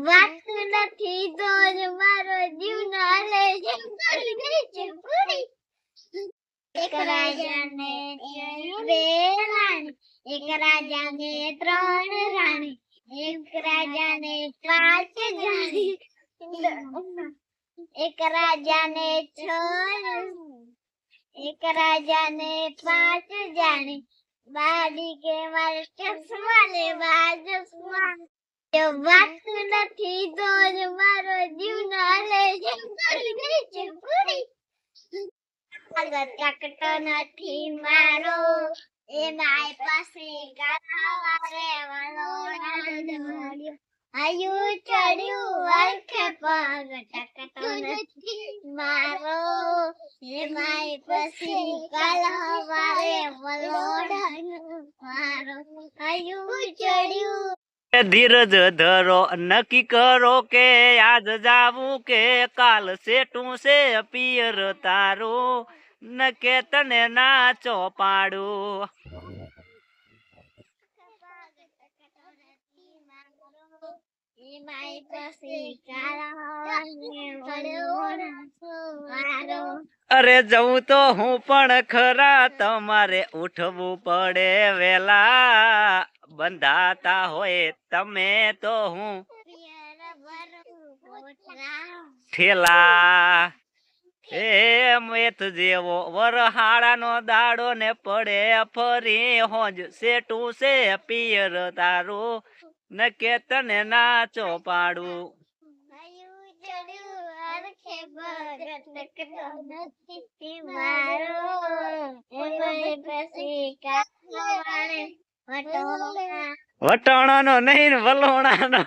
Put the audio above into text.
વાતું નથી તો જ મારો જીવ ના લે છે કરી દે છે પૂરી એક રાજાને બે રાણી એક રાજાને ત્રણ રાણી એક રાજાને પાંચ રાણી એક રાજાને છ એક રાજાને પાંચ જાણી બાડી કે મારે ચશ્મા લેવા ચશ્મા વાતું નથી તો જ મારો જીવ ના લે છે કરી દે છે પૂરી ચકટો નથી મારો એ માય પાસે ગાવારે વલોડાડ્યો આયુ ચડ્યું અરખે પગ ચકટો નથી મારો એ માય પાસે ગાવારે વલોડાડ્યો મારો આયુ ચડ્યું ધીરજ ધરો નક્કી કરો કે આજ જાવું કે કાલ સેટું છે પિયર તારું ન કે તને નાચો પાડું અરે જવું તો હું પણ ખરા તમારે ઉઠવું પડે વેલા બંધાતા હોય તમે તો હું ઠેલા એ મેથ જેવો વરહાળાનો દાડો ને પડે ફરી હોજ સેટું છે પિયર તારું ન કે તને નાચો પાડું વટોણાનો નહીં વલોણાનો